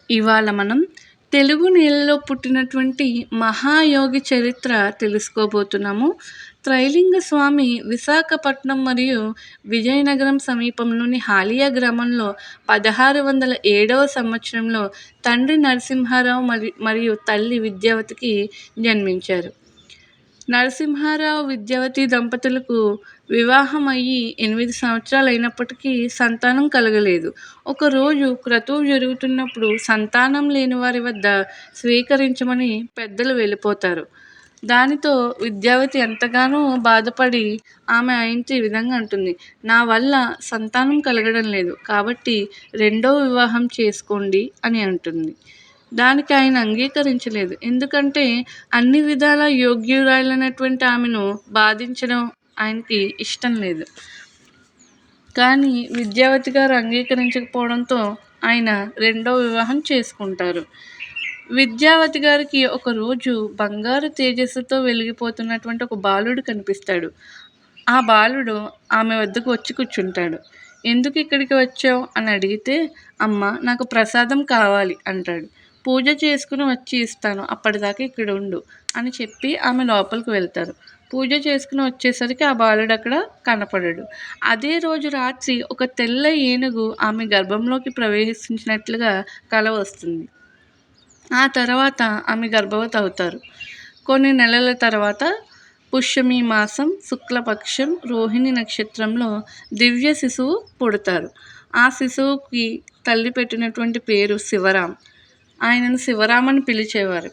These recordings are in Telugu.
ఇవాళ మనం తెలుగు నేలలో పుట్టినటువంటి మహాయోగి చరిత్ర తెలుసుకోబోతున్నాము. త్రైలింగ స్వామి విశాఖపట్నం మరియు విజయనగరం సమీపంలోని హాలియా గ్రామంలో 1607వ సంవత్సరంలో తండ్రి నరసింహారావు మరియు తల్లి విద్యావతికి జన్మించారు. నరసింహారావు విద్యావతి దంపతులకు వివాహం అయ్యి 8 సంవత్సరాలు అయినప్పటికీ సంతానం కలగలేదు. ఒకరోజు క్రతువు జరుగుతున్నప్పుడు సంతానం లేని వారి వద్ద స్వీకరించమని పెద్దలు వెళ్ళిపోతారు. దానితో విద్యావతి ఎంతగానో బాధపడి ఆమె ఆయనతో ఈ విధంగా అంటుంది, నా వల్ల సంతానం కలగడం లేదు, కాబట్టి రెండో వివాహం చేసుకోండి అని అంటుంది. దానికి ఆయన అంగీకరించలేదు. ఎందుకంటే అన్ని విధాల యోగ్యురాలైనటువంటి ఆమెను బాధించడం ఆయనకి ఇష్టం లేదు. కానీ విద్యావతి గారు అంగీకరించకపోవడంతో ఆయన రెండో వివాహం చేసుకుంటారు. విద్యావతి గారికి ఒకరోజు బంగారు తేజస్సుతో వెలిగిపోతున్నటువంటి ఒక బాలుడు కనిపిస్తాడు. ఆ బాలుడు ఆమె వద్దకు వచ్చి కూర్చుంటాడు. ఎందుకు ఇక్కడికి వచ్చావు అని అడిగితే, అమ్మ నాకు ప్రసాదం కావాలి అంటాడు. పూజ చేసుకుని వచ్చి ఇస్తాను, అప్పటిదాకా ఇక్కడ ఉండు అని చెప్పి ఆమె లోపలికి వెళ్తారు. పూజ చేసుకుని వచ్చేసరికి ఆ బాలుడు అక్కడ కనపడడు. అదే రోజు రాత్రి ఒక తెల్ల ఏనుగు ఆమె గర్భంలోకి ప్రవేశించినట్లుగా కల వస్తుంది. ఆ తర్వాత ఆమె గర్భవతి అవుతారు. కొన్ని నెలల తర్వాత పుష్యమి మాసం శుక్లపక్షం రోహిణి నక్షత్రంలో దివ్య శిశువు పుడతారు. ఆ శిశువుకి తల్లి పెట్టినటువంటి పేరు శివరాం. ఆయనను శివరాం అని పిలిచేవారు.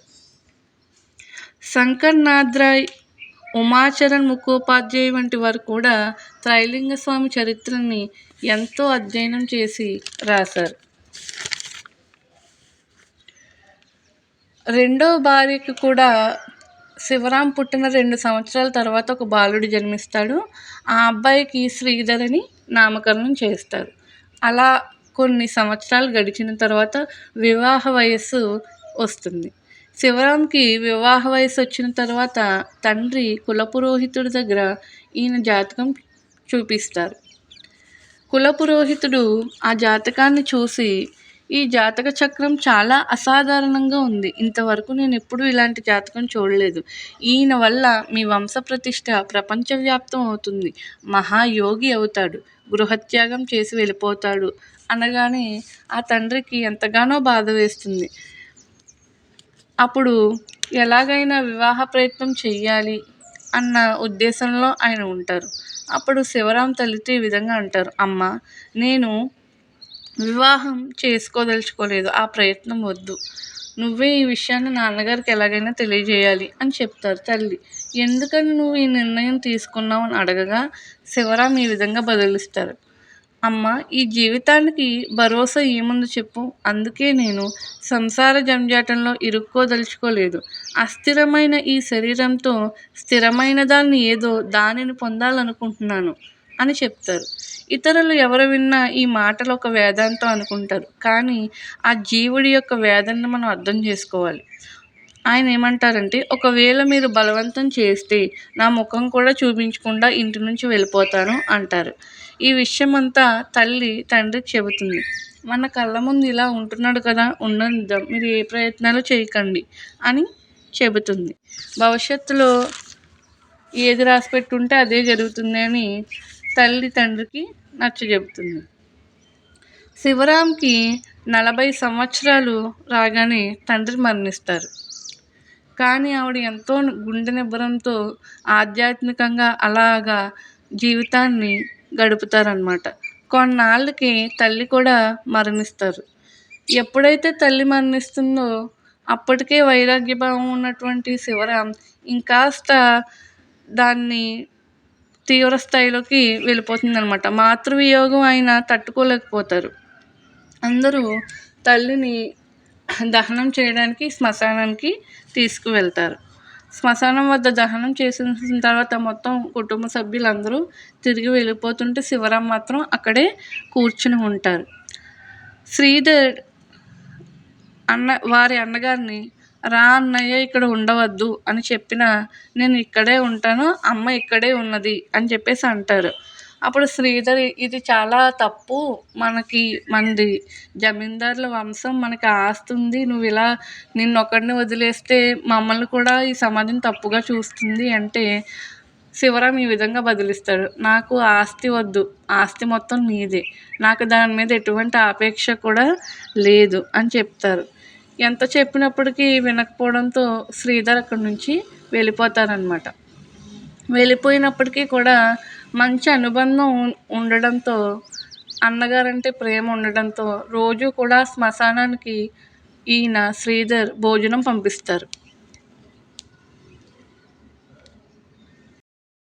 శంకర్ నాద్రాయ్, ఉమాచరణ్ ముఖోపాధ్యాయ్ వంటి వారు కూడా త్రైలింగ స్వామి చరిత్రని ఎంతో అధ్యయనం చేసి రాశారు. రెండో భార్యకు కూడా శివరాం పుట్టిన 2 సంవత్సరాల తర్వాత ఒక బాలుడు జన్మిస్తాడు. ఆ అబ్బాయికి శ్రీధర్ అని నామకరణం చేస్తారు. అలా కొన్ని సంవత్సరాలు గడిచిన తర్వాత వివాహ వయస్సు వస్తుంది. శివరాంకి వివాహ వయసు వచ్చిన తర్వాత తండ్రి కులపురోహితుడి దగ్గర ఈయన జాతకం చూపిస్తారు. కులపురోహితుడు ఆ జాతకాన్ని చూసి, ఈ జాతక చక్రం చాలా అసాధారణంగా ఉంది, ఇంతవరకు నేను ఎప్పుడూ ఇలాంటి జాతకం చూడలేదు, ఈయన వల్ల మీ వంశ ప్రతిష్ట ప్రపంచవ్యాప్తం అవుతుంది, మహాయోగి అవుతాడు, గృహత్యాగం చేసి వెళ్ళిపోతాడు అనగానే ఆ తండ్రికి ఎంతగానో బాధ వేస్తుంది. అప్పుడు ఎలాగైనా వివాహ ప్రయత్నం చెయ్యాలి అన్న ఉద్దేశంలో ఆయన ఉంటారు. అప్పుడు శివరాం తల్లితో ఈ విధంగా అంటారు, అమ్మ నేను వివాహం చేసుకోదలుచుకోలేదు, ఆ ప్రయత్నం వద్దు, నువ్వే ఈ విషయాన్ని నాన్నగారికి ఎలాగైనా తెలియజేయాలి అని చెప్తారు తల్లి. ఎందుకని నువ్వు ఈ నిర్ణయం తీసుకున్నావు అని అడగగా శివరాం ఈ విధంగా బదులిస్తారు, అమ్మ ఈ జీవితానికి భరోసా ఏముంది చెప్పు, అందుకే నేను సంసార జంజాటంలో ఇరుక్కోదలుచుకోలేదు, అస్థిరమైన ఈ శరీరంతో స్థిరమైన దాన్ని ఏదో దానిని పొందాలనుకుంటున్నాను అని చెప్తారు. ఇతరులు ఎవరు విన్నా ఈ మాటలు ఒక వేదాంతం అనుకుంటారు, కానీ ఆ జీవుడి యొక్క వేదనను మనం అర్థం చేసుకోవాలి. ఆయన ఏమంటారంటే, ఒకవేళ మీరు బలవంతం చేస్తే నా ముఖం కూడా చూపించకుండా ఇంటి నుంచి వెళ్ళిపోతాను అంటారు. ఈ విషయం అంతా తల్లి తండ్రికి చెబుతుంది. మన కళ్ళ ముందు ఇలా ఉంటున్నాడు కదా, ఉండనిద్దాం, మీరు ఏ ప్రయత్నాలు చేయకండి అని చెబుతుంది. భవిష్యత్తులో ఏది రాసిపెట్టుంటే అదే జరుగుతుంది అని తల్లి తండ్రికి నచ్చజెబుతుంది. శివరాంకి 40 సంవత్సరాలు రాగానే తండ్రి మరణిస్తారు. కానీ ఆవిడ ఎంతో గుండె నిబ్బరంతో ఆధ్యాత్మికంగా అలాగా జీవితాన్ని గడుపుతారనమాట. కొన్నాళ్ళకి తల్లి కూడా మరణిస్తారు. ఎప్పుడైతే తల్లి మరణిస్తుందో అప్పటికే వైరాగ్యభావం ఉన్నటువంటి శివరాం ఇంకాస్త దాన్ని తీవ్ర స్థాయిలోకి వెళ్ళిపోతుందనమాట. మాతృవియోగం ఆయన తట్టుకోలేకపోతారు. అందరూ తల్లిని దహనం చేయడానికి శ్మశానానికి తీసుకువెళ్తారు. శ్మశానం వద్ద దహనం చేసిన తర్వాత మొత్తం కుటుంబ సభ్యులందరూ తిరిగి వెళ్ళిపోతుంటే శివరాం మాత్రం అక్కడే కూర్చుని ఉంటారు. శ్రీధర్ వారి అన్నగారిని, రా అన్నయ్య ఇక్కడ ఉండవద్దు అని చెప్పినా నేను ఇక్కడే ఉంటాను, అమ్మ ఇక్కడే ఉన్నది అని చెప్పేసి అంటారు. అప్పుడు శ్రీధర్ ఇది చాలా తప్పు. మనది జమీందారుల వంశం. మనకి ఆస్తి ఉంది. నువ్వు ఇలా నిన్నొక్కడిని వదిలేస్తే మమ్మల్ని కూడా ఈ సమాజం తప్పుగా చూస్తుంది అంటే శివరాం ఈ విధంగా బదులిస్తాడు. నాకు ఆస్తి వద్దు. ఆస్తి మొత్తం నీదే. నాకు దాని మీద ఎటువంటి ఆపేక్ష కూడా లేదు అని చెప్తారు. ఎంత చెప్పినప్పటికీ వినకపోవడంతో శ్రీధర్ అక్కడి నుంచి వెళ్ళిపోతారనమాట. వెళ్ళిపోయినప్పటికీ కూడా మంచి అనుబంధం ఉండడంతో, అన్నగారంటే ప్రేమ ఉండడంతో రోజు కూడా శ్మశానానికి ఈయన శ్రీధర్ భోజనం పంపిస్తారు.